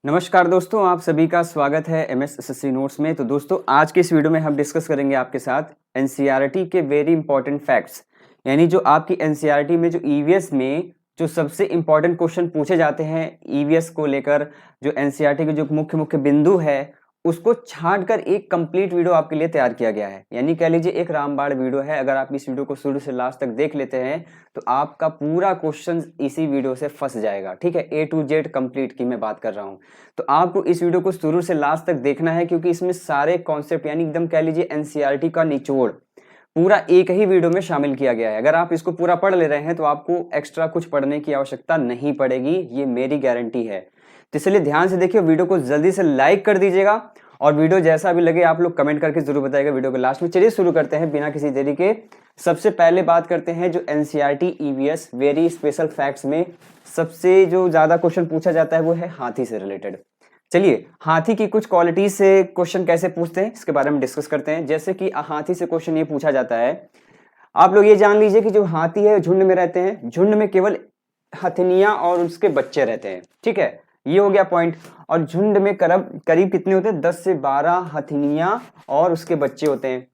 नमस्कार दोस्तों, आप सभी का स्वागत है एमएसएससी नोट्स में। तो दोस्तों, आज के इस वीडियो में हम डिस्कस करेंगे आपके साथ एनसीईआरटी के वेरी इंपॉर्टेंट फैक्ट्स, यानी जो आपकी एनसीईआरटी में जो ईवीएस में जो सबसे इंपॉर्टेंट क्वेश्चन पूछे जाते हैं ईवीएस को लेकर, जो एनसीईआरटी के जो मुख्य मुख्य बिंदु है उसको छांट कर एक कंप्लीट वीडियो आपके लिए तैयार किया गया है। यानी कह लीजिए एक रामबाण वीडियो है। अगर आप इस वीडियो को शुरू से लास्ट तक देख लेते हैं तो आपका पूरा क्वेश्चन इसी वीडियो से फंस जाएगा। ठीक है, ए टू जेड कंप्लीट की मैं बात कर रहा हूँ। तो आपको इस वीडियो को शुरू से लास्ट तक देखना है, क्योंकि इसमें सारे कॉन्सेप्ट यानी एकदम कह लीजिए एनसीईआरटी का निचोड़ पूरा एक ही वीडियो में शामिल किया गया है। अगर आप इसको पूरा पढ़ ले रहे हैं तो आपको एक्स्ट्रा कुछ पढ़ने की आवश्यकता नहीं पड़ेगी, ये मेरी गारंटी है। तो इसलिए ध्यान से देखिए, वीडियो को जल्दी से लाइक कर दीजिएगा और वीडियो जैसा भी लगे आप लोग कमेंट करके जरूर बताइएगा वीडियो के लास्ट में। चलिए शुरू करते हैं बिना किसी देरी के। सबसे पहले बात करते हैं जो NCERT EVS very special facts में सबसे जो ज्यादा क्वेश्चन पूछा जाता है वो है हाथी से रिलेटेड। चलिए, हाथी की कुछ क्वालिटीज से क्वेश्चन कैसे पूछते हैं इसके बारे में डिस्कस करते हैं। जैसे कि हाथी से क्वेश्चन ये पूछा जाता है, आप लोग ये जान लीजिए कि जो हाथी है झुंड में रहते हैं, झुंड में केवल हथनियां और उसके बच्चे रहते हैं। ठीक है, ये हो गया पॉइंट। और झुंड में करीब कितने होते हैं? 10 से 12 हथनियां और उसके बच्चे होते हैं।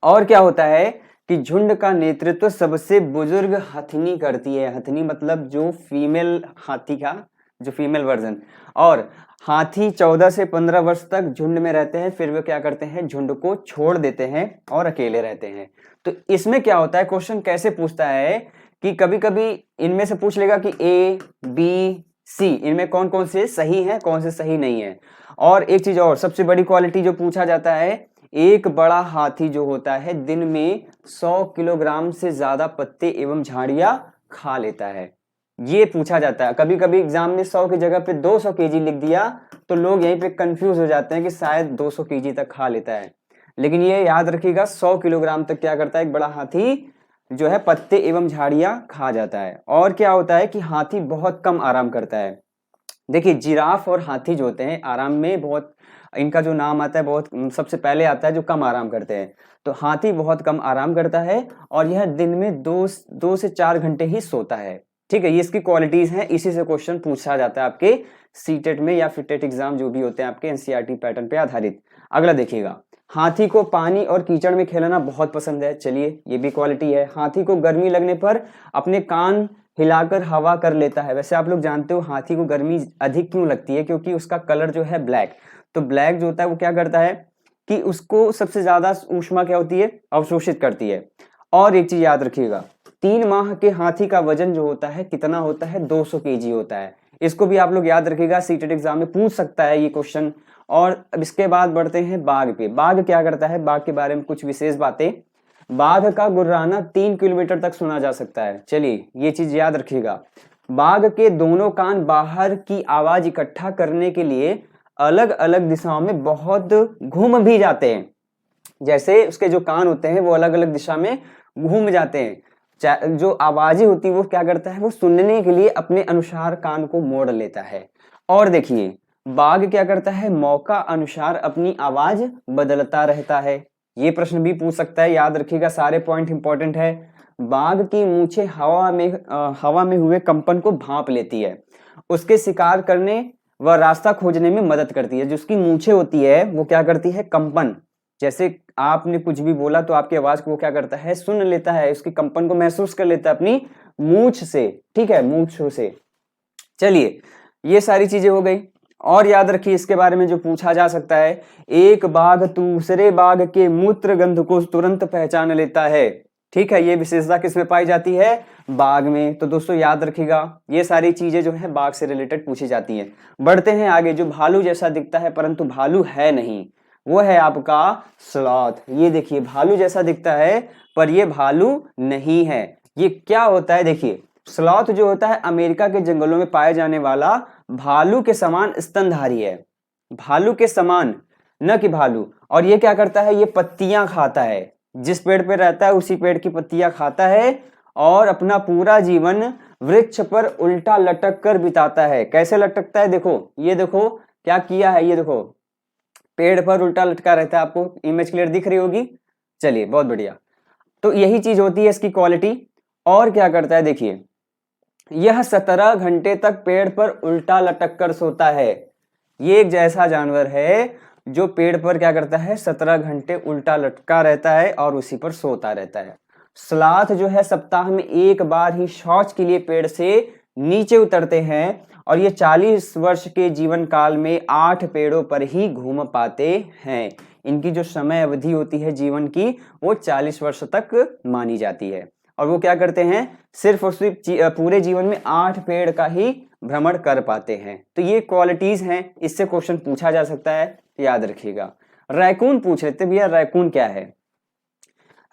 और क्या होता है कि झुंड का नेतृत्व सबसे बुजुर्ग हथनी करती है। हथनी मतलब जो फीमेल हाथी का जो फीमेल वर्जन। और हाथी 14 से 15 वर्ष तक झुंड में रहते हैं, फिर वे क्या करते हैं, झुंड को छोड़ देते हैं और अकेले रहते हैं। तो इसमें क्या होता है, क्वेश्चन कैसे पूछता है कि कभी कभी इनमें से पूछ लेगा कि ए बी सी इनमें कौन कौन से सही है, कौन से सही नहीं है। और एक चीज और सबसे बड़ी क्वालिटी जो पूछा जाता है, एक बड़ा हाथी जो होता है दिन में 100 किलोग्राम से ज्यादा पत्ते एवं झाड़ियां खा लेता है। ये पूछा जाता है। कभी कभी एग्जाम में 100 की जगह पे 200 केजी लिख दिया तो लोग यहीं पे कंफ्यूज हो जाते हैं कि शायद 200 केजी तक खा लेता है। लेकिन ये याद रखिएगा 100 किलोग्राम तक क्या करता है एक बड़ा हाथी जो है, पत्ते एवं झाड़ियां खा जाता है। और क्या होता है कि हाथी बहुत कम आराम करता है। देखिए, जिराफ और हाथी जो होते हैं आराम में बहुत, इनका जो नाम आता है बहुत सबसे पहले आता है जो कम आराम करते हैं। तो हाथी बहुत कम आराम करता है और यह दिन में 2 से 4 घंटे ही सोता है। ठीक है, ये इसकी क्वालिटीज हैं। इसी से क्वेश्चन पूछा जाता है आपके सीटेट में या फिर टेट एग्जाम जो भी होते हैं आपके एनसीईआरटी पैटर्न पे आधारित। अगला देखिएगा, हाथी को पानी और कीचड़ में खेलना बहुत पसंद है। चलिए, ये भी क्वालिटी है। हाथी को गर्मी लगने पर अपने कान हिलाकर हवा कर लेता है। वैसे आप लोग जानते हो हाथी को गर्मी अधिक क्यों लगती है, क्योंकि उसका कलर जो है ब्लैक। तो ब्लैक जो होता है वो क्या करता है कि उसको सबसे ज्यादा ऊष्मा क्या होती है, अवशोषित करती है। और एक चीज याद रखिएगा, 3 माह के हाथी का वजन जो होता है कितना होता है, 200 केजी होता है। इसको भी आप लोग याद रखिएगा, सीटेट एग्जाम में पूछ सकता है ये क्वेश्चन। और अब इसके बाद बढ़ते हैं बाघ पे। बाघ क्या करता है, बाघ के बारे में कुछ विशेष बातें। बाघ का गुर्राना 3 किलोमीटर तक सुना जा सकता है। चलिए, ये चीज याद रखिएगा। बाघ के दोनों कान बाहर की आवाज इकट्ठा करने के लिए अलग अलग दिशाओं में बहुत घूम भी जाते हैं। जैसे उसके जो कान होते हैं वो अलग अलग दिशा में घूम जाते हैं। जो आवाजें होती है वो क्या करता है, वो सुनने के लिए अपने अनुसार कान को मोड़ लेता है। और देखिए, बाघ क्या करता है, मौका अनुसार अपनी आवाज बदलता रहता है। ये प्रश्न भी पूछ सकता है, याद रखिएगा सारे पॉइंट इंपॉर्टेंट है। बाघ की मूछें हवा में हुए कंपन को भांप लेती है, उसके शिकार करने व रास्ता खोजने में मदद करती है। जो उसकी मूछें होती है वो क्या करती है, कंपन। जैसे आपने कुछ भी बोला तो आपकी आवाज को वो क्या करता है, सुन लेता है, उसकी कंपन को महसूस कर लेता है अपनी मूछ से। ठीक है, मूछों से। चलिए, ये सारी चीजें हो गई। और याद रखिए इसके बारे में जो पूछा जा सकता है, एक बाघ दूसरे बाघ के मूत्र गंध को तुरंत पहचान लेता है। ठीक है, ये विशेषता किसमें पाई जाती है, बाघ में। तो दोस्तों याद रखिएगा, ये सारी चीजें जो है बाघ से रिलेटेड पूछी जाती हैं। बढ़ते हैं आगे। जो भालू जैसा दिखता है परंतु भालू है नहीं, वो है आपका स्लॉथ। ये देखिए, भालू जैसा दिखता है पर ये भालू नहीं है। ये क्या होता है, देखिए, स्लॉथ जो होता है अमेरिका के जंगलों में पाए जाने वाला भालू के समान स्तनधारी है। भालू के समान, न कि भालू। और ये क्या करता है, ये पत्तियां खाता है। जिस पेड़ पे रहता है उसी पेड़ की पत्तियां खाता है और अपना पूरा जीवन वृक्ष पर उल्टा लटक कर बिताता है। कैसे लटकता है, देखो, ये देखो क्या किया है, ये देखो पेड़ पर उल्टा लटका रहता है। आपको इमेज क्लियर दिख रही होगी। चलिए, बहुत बढ़िया। तो यही चीज होती है इसकी क्वालिटी। और क्या करता है, देखिए, यह 17 घंटे तक पेड़ पर उल्टा लटक कर सोता है। ये एक जैसा जानवर है जो पेड़ पर क्या करता है, 17 घंटे उल्टा लटका रहता है और उसी पर सोता रहता है। स्लॉथ जो है सप्ताह में एक बार ही शौच के लिए पेड़ से नीचे उतरते हैं और ये 40 वर्ष के जीवन काल में 8 पेड़ों पर ही घूम पाते हैं। इनकी जो समय अवधि होती है जीवन की वो 40 वर्ष तक मानी जाती है और वो क्या करते हैं, सिर्फ और सिर्फ पूरे जीवन में 8 पेड़ का ही भ्रमण कर पाते हैं। तो ये क्वालिटीज हैं, इससे क्वेश्चन पूछा जा सकता है, याद रखिएगा। रैकून पूछ लेते भैया, रैकून क्या है?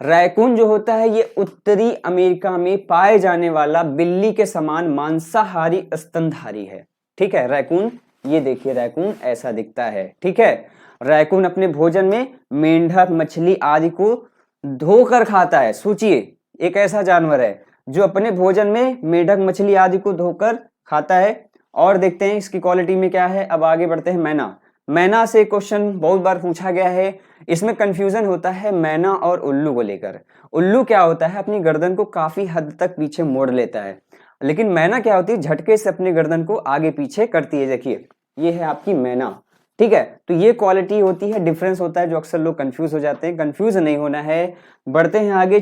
रैकून जो होता है ये उत्तरी अमेरिका में पाए जाने वाला बिल्ली के समान मांसाहारी स्तनधारी है। ठीक है, रैकून, ये देखिए रैकून ऐसा दिखता है। ठीक है, रैकून अपने भोजन में मेंढक, मछली आदि को धोकर खाता है। सोचिए, एक ऐसा जानवर है जो अपने भोजन में मेंढक, मछली आदि को धोकर खाता है। और देखते हैं इसकी क्वालिटी में क्या है। अब आगे बढ़ते हैं। मैना, मैना से क्वेश्चन बहुत बार पूछा गया है। इसमें कंफ्यूजन होता है मैना और उल्लू को लेकर। उल्लू क्या होता है, अपनी गर्दन को काफी हद तक पीछे मोड़ लेता है, लेकिन मैना क्या होती है, झटके से अपनी गर्दन को आगे पीछे करती है। देखिए ये है आपकी मैना। ठीक है, तो ये क्वालिटी होती है, डिफरेंस होता है जो अक्सर लोग कंफ्यूज हो जाते हैं। कंफ्यूज नहीं होना है। बढ़ते हैं आगे।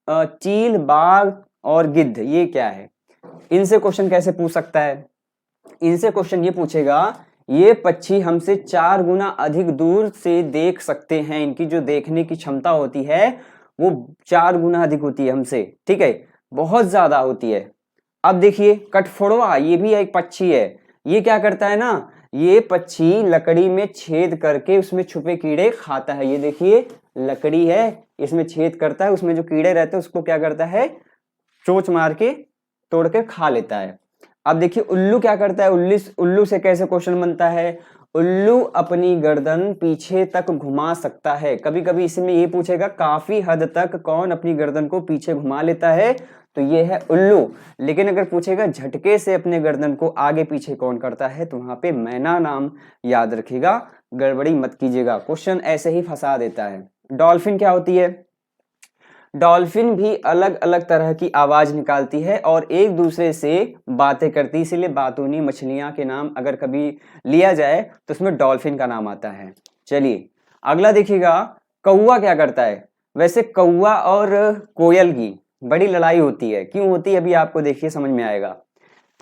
चील, बाघ और गिद्ध, ये क्या है? इनसे क्वेश्चन कैसे पूछ सकता है? इनसे क्वेश्चन ये पूछेगा, ये पक्षी हमसे 4 गुना अधिक दूर से देख सकते हैं। इनकी जो देखने की क्षमता होती है वो 4 गुना अधिक होती है हमसे। ठीक है, बहुत ज्यादा होती है। अब देखिए कठफोड़वा, ये भी एक पक्षी है। ये क्या करता है ना, ये पक्षी लकड़ी में छेद करके उसमें छुपे कीड़े खाता है। ये देखिए लकड़ी है, इसमें छेद करता है, उसमें जो कीड़े रहते हैं उसको क्या करता है, चोंच मार के तोड़ के खा लेता है। अब देखिए उल्लू क्या करता है। उल्लू से कैसे क्वेश्चन बनता है? उल्लू अपनी गर्दन पीछे तक घुमा सकता है। कभी कभी इसमें ये पूछेगा काफी हद तक कौन अपनी गर्दन को पीछे घुमा लेता है, तो ये है उल्लू। लेकिन अगर पूछेगा झटके से अपने गर्दन को आगे पीछे कौन करता है, तो वहां पे मैना नाम याद रखिएगा, गड़बड़ी मत कीजिएगा, क्वेश्चन ऐसे ही फंसा देता है। डॉल्फिन क्या होती है? डॉल्फिन भी अलग अलग तरह की आवाज निकालती है और एक दूसरे से बातें करती है, इसीलिए बातूनी मछलियां के नाम अगर कभी लिया जाए तो उसमें डॉल्फिन का नाम आता है। चलिए अगला देखिएगा, कौवा क्या करता है? वैसे कौवा और कोयल की बड़ी लड़ाई होती है। क्यों होती है अभी आपको देखिए समझ में आएगा।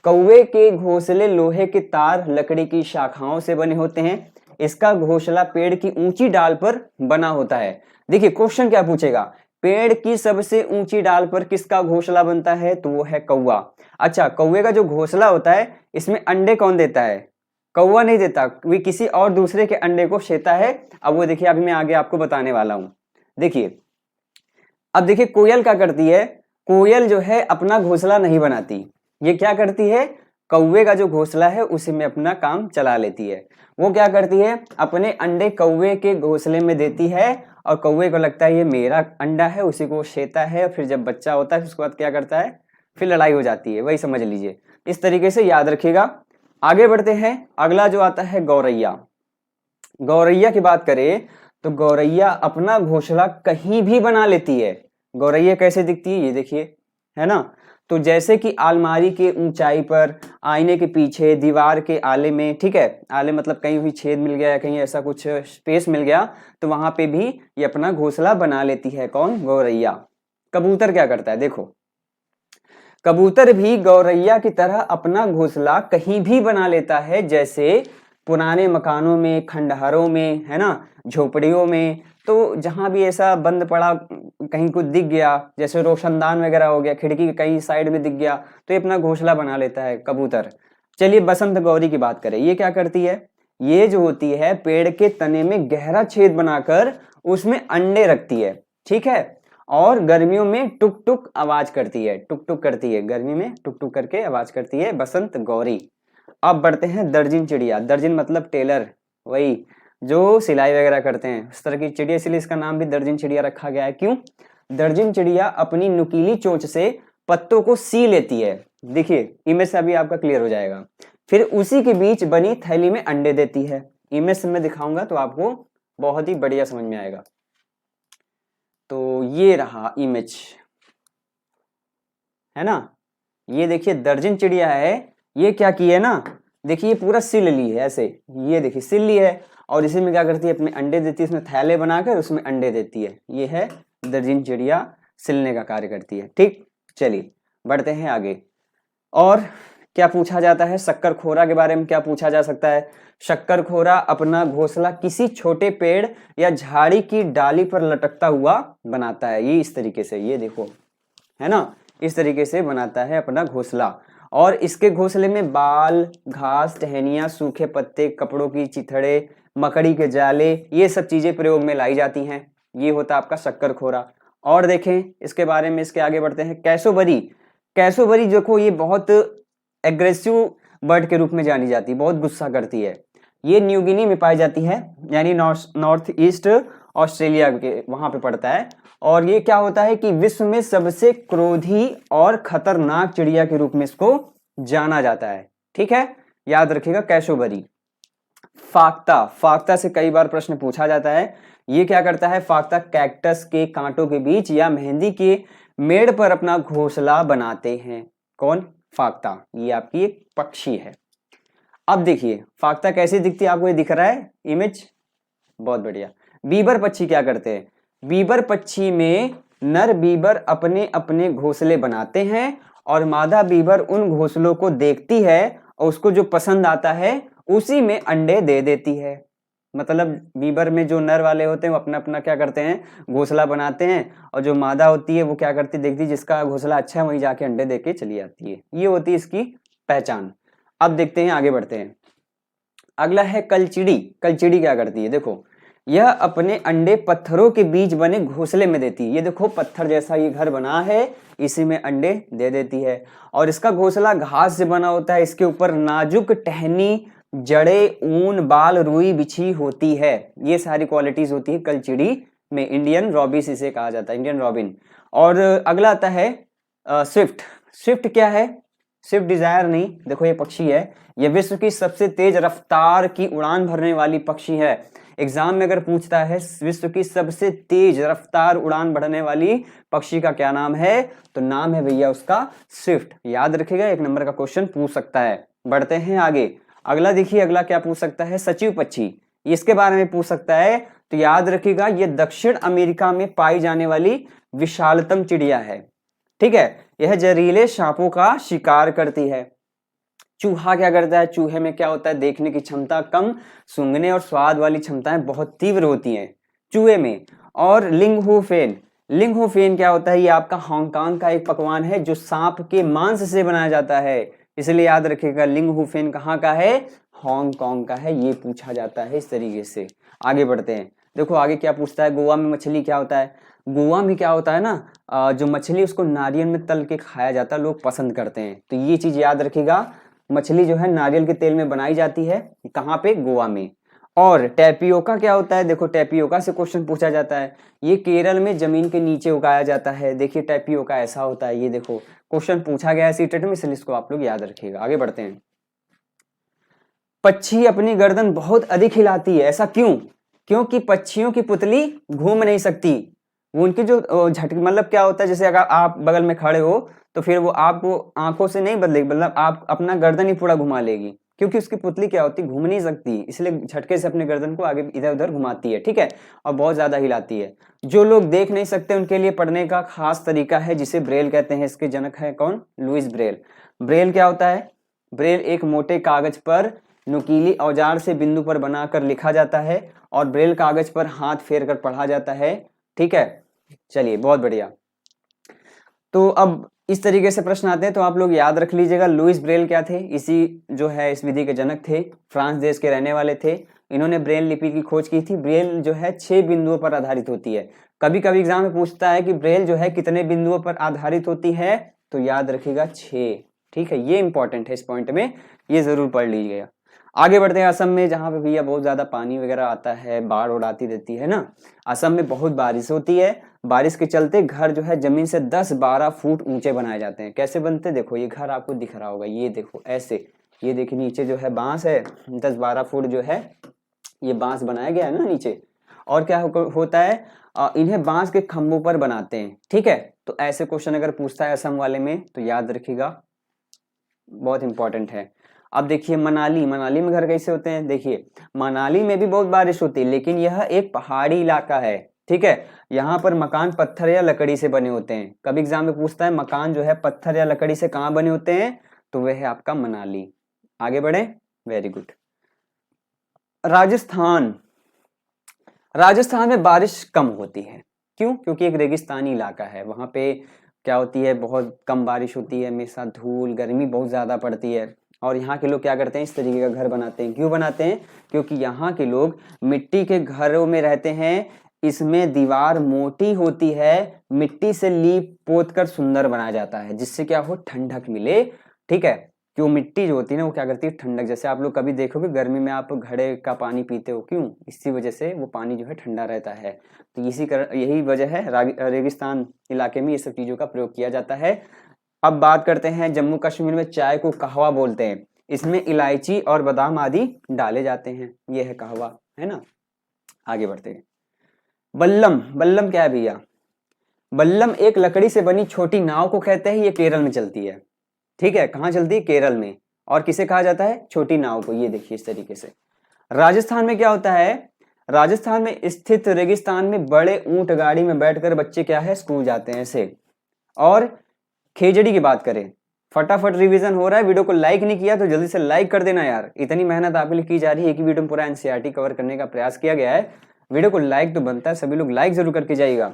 कौवे के घोंसले लोहे के तार, लकड़ी की शाखाओं से बने होते हैं। इसका घोंसला पेड़ की ऊंची डाल पर बना होता है। देखिए क्वेश्चन क्या पूछेगा, पेड़ की सबसे ऊंची डाल पर किसका घोंसला बनता है, तो वो है कौवा। अच्छा, कौवे का जो घोंसला होता है इसमें अंडे कौन देता है? कौवा नहीं देता, वे किसी और दूसरे के अंडे को सेता है। अब वो देखिए अभी मैं आगे आपको बताने वाला हूं। देखिए अब देखिए कोयल क्या करती है। कोयल जो है अपना घोंसला नहीं बनाती, ये क्या करती है, कौवे का जो घोंसला है उसी में अपना काम चला लेती है। वो क्या करती है, अपने अंडे कौवे के घोंसले में देती है और कौवे को लगता है ये मेरा अंडा है, उसी को सेता है। फिर जब बच्चा होता है उसके बाद क्या करता है, फिर लड़ाई हो जाती है, वही समझ लीजिए। इस तरीके से याद रखिएगा। आगे बढ़ते हैं। अगला जो आता है गौरैया। गौरैया की बात करें तो गौरैया अपना घोंसला कहीं भी बना लेती है। गौरैया कैसे दिखती है, ये देखिए, है ना। तो जैसे कि अलमारी के ऊंचाई पर, आईने के पीछे, दीवार के आले में, ठीक है, आले मतलब कहीं भी छेद मिल गया, कहीं ऐसा कुछ स्पेस मिल गया तो वहां पे भी ये अपना घोंसला बना लेती है। कौन? गौरैया। कबूतर क्या करता है, देखो कबूतर भी गौरैया की तरह अपना घोंसला कहीं भी बना लेता है, जैसे पुराने मकानों में, खंडहरों में, है ना, झोपड़ियों में। तो जहां भी ऐसा बंद पड़ा कहीं कुछ दिख गया, जैसे रोशनदान वगैरह हो गया, खिड़की के कहीं साइड में दिख गया, तो ये अपना घोंसला बना लेता है कबूतर। चलिए बसंत गौरी की बात करें, ये क्या करती है, ये जो होती है पेड़ के तने में गहरा छेद बनाकर उसमें अंडे रखती है। ठीक है, और गर्मियों में टुक टुक आवाज करती है, टुक टुक करती है, गर्मी में टुक टुक करके आवाज करती है बसंत गौरी। अब बढ़ते हैं दर्जन चिड़िया। दर्जन मतलब टेलर, वही जो सिलाई वगैरह करते हैं, उस तरह की चिड़िया, इसलिए इसका नाम भी दर्जन चिड़िया रखा गया है। क्यों? दर्जन चिड़िया अपनी नुकीली चोंच से पत्तों को सी लेती है। देखिए इमेज से अभी आपका क्लियर हो जाएगा। फिर उसी के बीच बनी थैली में अंडे देती है। इमेज से मैं दिखाऊंगा तो आपको बहुत ही बढ़िया समझ में आएगा। तो ये रहा इमेज, है ना। ये देखिए दर्जन चिड़िया है, ये क्या की है ना, देखिए ये पूरा सिल ली है ऐसे, ये देखिए सिल ली है, और इसी में क्या करती है, अपने अंडे देती है, इसमें थैले बनाकर उसमें अंडे देती है। ये है दर्जन चिड़िया सिलने का कार्य करती है। ठीक, चलिए बढ़ते हैं आगे। और क्या पूछा जाता है, शक्करखोरा के बारे में क्या पूछा जा सकता है। शक्करखोरा अपना घोंसला किसी छोटे पेड़ या झाड़ी की डाली पर लटकता हुआ बनाता है। ये इस तरीके से, ये देखो है ना, इस तरीके से बनाता है अपना घोंसला। और इसके घोंसले में बाल, घास, टहनियां, सूखे पत्ते, कपड़ों की चिथड़े, मकड़ी के जाले, ये सब चीजें प्रयोग में लाई जाती हैं। ये होता है आपका शक्करखोरा। और देखें इसके बारे में, इसके आगे बढ़ते हैं। कैसोबरी, कैसोबरी देखो ये बहुत एग्रेसिव बर्ड के रूप में जानी जाती है, बहुत गुस्सा करती है। ये न्यू गिनी में पाई जाती है, यानी नॉर्थ ईस्ट ऑस्ट्रेलिया के वहां पे पड़ता है। और ये क्या होता है कि विश्व में सबसे क्रोधी और खतरनाक चिड़िया के रूप में इसको जाना जाता है। ठीक है, याद रखिएगा कैसोबरी। फाख्ता, फाख्ता से कई बार प्रश्न पूछा जाता है। ये क्या करता है, फाख्ता कैक्टस के कांटों के बीच या मेहंदी के मेड़ पर अपना घोंसला बनाते हैं। कौन, फाख्ता। ये आपकी एक पक्षी है। अब देखिए फाख्ता कैसी दिखती है, आपको ये दिख रहा है इमेज, बहुत बढ़िया। बीबर पक्षी क्या करते हैं, बीबर पक्षी में नर बीबर अपने अपने घोंसले बनाते हैं और मादा बीबर उन घोंसलों को देखती है और उसको जो पसंद आता है उसी में अंडे दे देती है। मतलब बीबर में जो नर वाले होते हैं वो अपना अपना क्या करते हैं, घोंसला बनाते हैं, और जो मादा होती है वो क्या करती है, देखती है जिसका घोंसला अच्छा है वहीं जाके अंडे देके चली जाती है। ये होती है इसकी पहचान। अब देखते हैं, आगे बढ़ते हैं। अगला है कलचिड़ी। कलचिड़ी क्या करती है, देखो यह अपने अंडे पत्थरों के बीच बने घोंसले में देती है। ये देखो पत्थर जैसा ये घर बना है, इसी में अंडे दे देती है। और इसका घोंसला घास से बना होता है, इसके ऊपर नाजुक टहनी, जड़े, ऊन, बाल, रुई बिछी होती है। ये सारी क्वालिटीज होती है कलचिड़ी में। इंडियन रॉबिस इसे कहा जाता है, इंडियन रॉबिन। और अगला आता है स्विफ्ट। स्विफ्ट क्या है, स्विफ्ट डिजायर नहीं, देखो ये पक्षी है, ये विश्व की सबसे तेज रफ्तार की उड़ान भरने वाली पक्षी है। एग्जाम में अगर पूछता है विश्व की सबसे तेज रफ्तार उड़ान भरने वाली पक्षी का क्या नाम है, तो नाम है भैया उसका स्विफ्ट। याद रखिएगा, एक नंबर का क्वेश्चन पूछ सकता है। बढ़ते हैं आगे। अगला देखिए, अगला क्या पूछ सकता है, सचिव पक्षी। इसके बारे में पूछ सकता है, तो याद रखिएगा ये दक्षिण अमेरिका में पाई जाने वाली विशालतम चिड़िया है। ठीक है, यह जहरीले सांपों का शिकार करती है। चूहा क्या करता है, चूहे में क्या होता है, देखने की क्षमता कम, सूंघने और स्वाद वाली क्षमताएं बहुत तीव्र होती हैं चूहे में। और लिंगहुफेन, लिंगहुफेन क्या होता है, ये आपका हांगकांग का एक पकवान है जो सांप के मांस से बनाया जाता है, इसलिए याद रखिएगा लिंगहुफेन कहाँ का है, हांगकांग का है। ये पूछा जाता है इस तरीके से। आगे बढ़ते हैं, देखो आगे क्या पूछता है, गोवा में मछली क्या होता है। गोवा में क्या होता है ना, जो मछली उसको नारियल में तल के खाया जाता है, लोग पसंद करते हैं, तो ये चीज याद रखिएगा। मछली जो है नारियल के तेल में बनाई जाती है, कहाँ पे, गोवा में। और टैपियोका क्या होता है, देखो टैपियोका से क्वेश्चन पूछा जाता है। ये केरल में जमीन के नीचे उगाया जाता है। देखिए टैपियोका ऐसा होता है, ये देखो क्वेश्चन पूछा गया है सीटेट में, इसलिए इसको आप लोग याद रखिएगा। आगे बढ़ते हैं। पक्षी अपनी गर्दन बहुत अधिक हिलाती है, ऐसा क्यों, क्योंकि पक्षियों की पुतली घूम नहीं सकती। वो उनकी जो झटके, मतलब क्या होता है, जैसे अगर आप बगल में खड़े हो तो फिर वो आपको आंखों से नहीं बदलेगी, मतलब आप अपना गर्दन ही पूरा घुमा लेगी, क्योंकि उसकी पुतली क्या होती है, घूम नहीं सकती, इसलिए झटके से अपने गर्दन को आगे इधर उधर घुमाती है। ठीक है, और बहुत ज्यादा हिलाती है। जो लोग देख नहीं सकते उनके लिए पढ़ने का खास तरीका है जिसे ब्रेल कहते हैं। इसके जनक है कौन, लुईस ब्रेल। ब्रेल क्या होता है, ब्रेल एक मोटे कागज पर नुकीली औजार से बिंदु पर बनाकर लिखा जाता है और ब्रेल कागज पर हाथ फेर कर पढ़ा जाता है। ठीक है, चलिए बहुत बढ़िया। तो अब इस तरीके से प्रश्न आते हैं, तो आप लोग याद रख लीजिएगा लुईस ब्रेल क्या थे, इसी जो है इस विधि के जनक थे, फ्रांस देश के रहने वाले थे। इन्होंने ब्रेल लिपि की खोज की थी। ब्रेल जो है 6 बिंदुओं पर आधारित होती है। कभी कभी एग्जाम में पूछता है कि ब्रेल जो है कितने बिंदुओं पर आधारित होती है, तो याद रखिएगा 6। ठीक है, ये इंपॉर्टेंट है, इस पॉइंट में ये जरूर पढ़ लीजिएगा। आगे बढ़ते हैं असम में, जहां पे भैया बहुत ज्यादा पानी वगैरह आता है, बाढ़ उड़ाती रहती है ना। असम में बहुत बारिश होती है, बारिश के चलते घर जो है जमीन से 10-12 फुट ऊंचे बनाए जाते हैं। कैसे बनते हैं, देखो ये घर आपको दिख रहा होगा, ये देखो ऐसे, ये देखिए नीचे जो है बांस है, 10-12 फुट जो है ये बांस बनाया गया है ना नीचे। और क्या होता है, इन्हें बांस के खंभों पर बनाते हैं। ठीक है, तो ऐसे क्वेश्चन अगर पूछता है असम वाले में तो याद रखिएगा, बहुत इंपॉर्टेंट है। अब देखिए मनाली, मनाली में घर कैसे होते हैं, देखिए मनाली में भी बहुत बारिश होती है, लेकिन यह एक पहाड़ी इलाका है, ठीक है। यहाँ पर मकान पत्थर या लकड़ी से बने होते हैं। कभी एग्जाम में पूछता है मकान जो है पत्थर या लकड़ी से कहाँ बने होते हैं, तो वह है आपका मनाली। आगे बढ़े, वेरी गुड। राजस्थान, राजस्थान में बारिश कम होती है, क्यों? क्योंकि एक रेगिस्तानी इलाका है, वहां पे क्या होती है, बहुत कम बारिश होती है, हमेशा धूल गर्मी बहुत ज्यादा पड़ती है। और यहाँ के लोग क्या करते हैं, इस तरीके का घर बनाते हैं। क्यों बनाते हैं? क्योंकि यहाँ के लोग मिट्टी के घरों में रहते हैं, इसमें दीवार मोटी होती है, मिट्टी से लीप पोत कर सुंदर बनाया जाता है, जिससे क्या हो, ठंडक मिले, ठीक है। क्यों? मिट्टी जो होती है ना वो क्या करती है, ठंडक। जैसे आप लोग कभी देखोगे गर्मी में आप घड़े का पानी पीते हो, क्यों? इसी वजह से वो पानी जो है ठंडा रहता है। तो यही वजह है रेगिस्तान इलाके में ये सब चीजों का प्रयोग किया जाता है। अब बात करते हैं, जम्मू कश्मीर में चाय को कहवा बोलते हैं, इसमें इलायची और बादाम आदि डाले जाते हैं, ये है कहवा, है ना। आगे बढ़ते हैं। बल्लम, बल्लम क्या है भैया? बल्लम एक लकड़ी से बनी छोटी नाव को कहते हैं, ये केरल में चलती है, ठीक है। कहाँ चलती है? केरल में। और किसे कहा जाता है? छोटी नाव को। ये देखिए इस तरीके से। राजस्थान में क्या होता है, राजस्थान में स्थित रेगिस्तान में बड़े ऊंट गाड़ी में बैठकर बच्चे क्या है, स्कूल जाते हैं ऐसे। और खेजड़ी की बात करें, फटाफट रिवीजन हो रहा है, वीडियो को लाइक नहीं किया तो जल्दी से लाइक कर देना यार, इतनी मेहनत आपके लिए की जा रही है, एक ही वीडियो में पूरा एनसीईआरटी कवर करने का प्रयास किया गया है, वीडियो को लाइक तो बनता है, सभी लोग लाइक जरूर करके जाइएगा।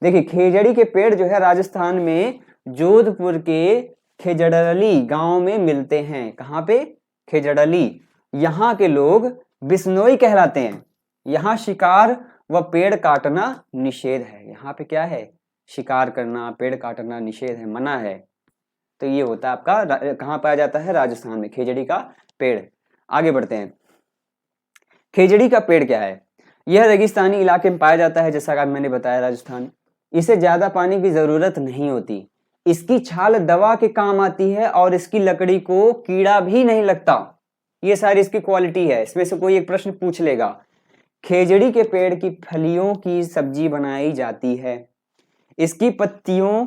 देखिए खेजड़ी के पेड़ जो है राजस्थान में जोधपुर के खेजड़ली गांव में मिलते हैं। कहाँ पे? खेजड़ली। यहाँ के लोग बिश्नोई कहलाते हैं। यहाँ शिकार व पेड़ काटना निषेध है। यहाँ पे क्या है? शिकार करना, पेड़ काटना निषेध है, मना है। तो ये होता है आपका, कहाँ पाया जाता है? राजस्थान में, खेजड़ी का पेड़। आगे बढ़ते हैं। खेजड़ी का पेड़ क्या है? यह रेगिस्तानी इलाके में पाया जाता है, जैसा कि मैंने बताया राजस्थान। इसे ज्यादा पानी की जरूरत नहीं होती, इसकी छाल दवा के काम आती है और इसकी लकड़ी को कीड़ा भी नहीं लगता। ये सारी इसकी क्वालिटी है। इसमें से कोई एक प्रश्न पूछ लेगा, खेजड़ी के पेड़ की फलियों की सब्जी बनाई जाती है, इसकी पत्तियों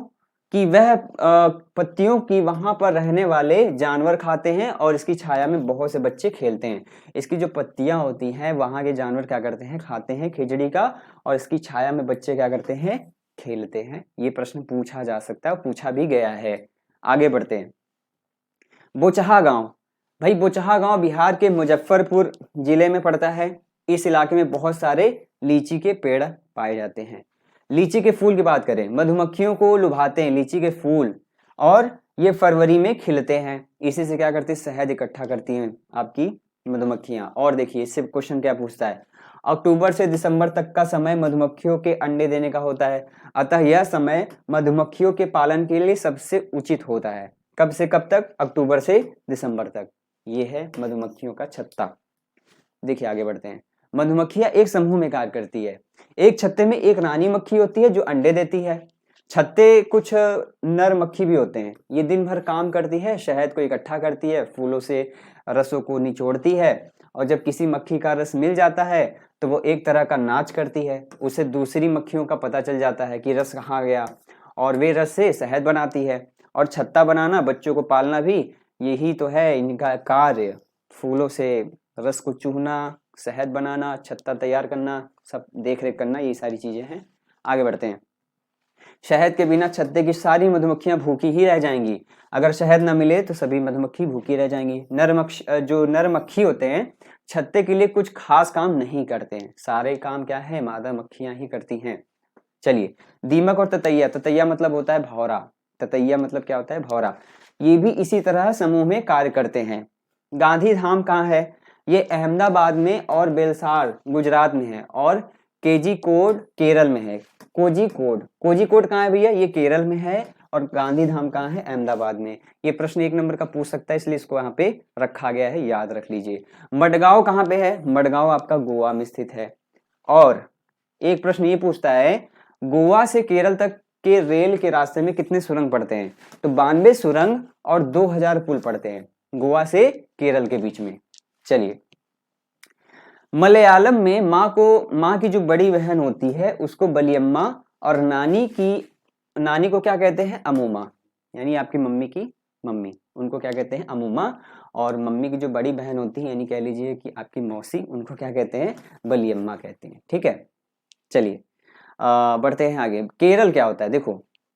की वहां पर रहने वाले जानवर खाते हैं और इसकी छाया में बहुत से बच्चे खेलते हैं। इसकी जो पत्तियां होती हैं वहां के जानवर क्या करते हैं, खाते हैं खेजड़ी का, और इसकी छाया में बच्चे क्या करते हैं, खेलते हैं। ये प्रश्न पूछा जा सकता है और पूछा भी गया है। आगे बढ़ते हैं। बोचहा गांव, भाई बोचहा गांव बिहार के मुजफ्फरपुर जिले में पड़ता है। इस इलाके में बहुत सारे लीची के पेड़ पाए जाते हैं। लीची के फूल की बात करें, मधुमक्खियों को लुभाते हैं लीची के फूल, और ये फरवरी में खिलते हैं। इसी से क्या करती है, शहद इकट्ठा करती हैं आपकी मधुमक्खियां। और देखिए इससे क्वेश्चन क्या पूछता है, अक्टूबर से दिसंबर तक का समय मधुमक्खियों के अंडे देने का होता है, अतः यह समय मधुमक्खियों के पालन के लिए सबसे उचित होता है। कब से कब तक? अक्टूबर से दिसंबर तक। ये है मधुमक्खियों का छत्ता। देखिए आगे बढ़ते हैं। मधुमक्खियां एक समूह में कार्य करती है। एक छत्ते में एक रानी मक्खी होती है जो अंडे देती है। छत्ते कुछ नर मक्खी भी होते हैं, ये दिन भर काम करती है, शहद को इकट्ठा करती है, फूलों से रसों को निचोड़ती है, और जब किसी मक्खी का रस मिल जाता है तो वो एक तरह का नाच करती है, उसे दूसरी मक्खियों का पता चल जाता है कि रस कहाँ गया, और वे रस से शहद बनाती है। और छत्ता बनाना, बच्चों को पालना भी यही तो है इनका कार्य। फूलों से रस को चूहना, शहद बनाना, छत्ता तैयार करना, सब देख रेख करना, ये सारी चीजें हैं। आगे बढ़ते हैं। शहद के बिना छत्ते की सारी मधुमक्खियां भूखी ही रह जाएंगी। अगर शहद न मिले तो सभी मधुमक्खी भूखी रह जाएंगी। जो नर मक्खी होते हैं छत्ते के लिए कुछ खास काम नहीं करते हैं, सारे काम क्या है, मादा मक्खियां ही करती हैं। चलिए, दीमक और ततैया। ततैया मतलब होता है भौरा, ततैया मतलब क्या होता है, भौरा। ये भी इसी तरह समूह में कार्य करते हैं। गांधी धाम कहाँ है? ये अहमदाबाद में और बेलसार गुजरात में है, और केजीकोड केरल में है। कोझिकोड कहाँ है भैया? ये केरल में है, और गांधी धाम कहाँ है? अहमदाबाद में। ये प्रश्न 1 नंबर का पूछ सकता है, इसलिए इसको यहाँ पे रखा गया है, याद रख लीजिए। मडगांव कहाँ पे है? मडगांव आपका गोवा में स्थित है। और एक प्रश्न ये पूछता है, गोवा से केरल तक के रेल के रास्ते में कितने सुरंग पड़ते हैं? तो 92 सुरंग और 2000 पुल पड़ते हैं गोवा से केरल के बीच में। चलिए, मलयालम में माँ की जो बड़ी बहन होती है उसको बलियम्मा, और नानी को क्या कहते हैं? अमूमा, यानी आपकी मम्मी की मम्मी। उनको क्या कहते हैं, अमूमा। और मम्मी की जो बड़ी बहन होती है, यानी कह लीजिए कि आपकी मौसी, उनको क्या कहते हैं, बली अम्मा कहते हैं। ठीक है, चलिए बढ़ते हैं आगे। केरल क्या होता है, देखो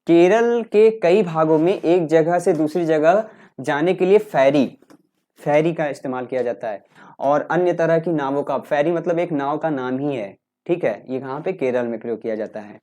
केरल के कई भागों में एक जगह से दूसरी जगह जाने के लिए फेरी का इस्तेमाल किया जाता है, और अन्य तरह की नावों का, फेरी मतलब एक नाव का नाम ही है। ठीक है, ये कहाँ पे, केरल में प्रयोग किया जाता है।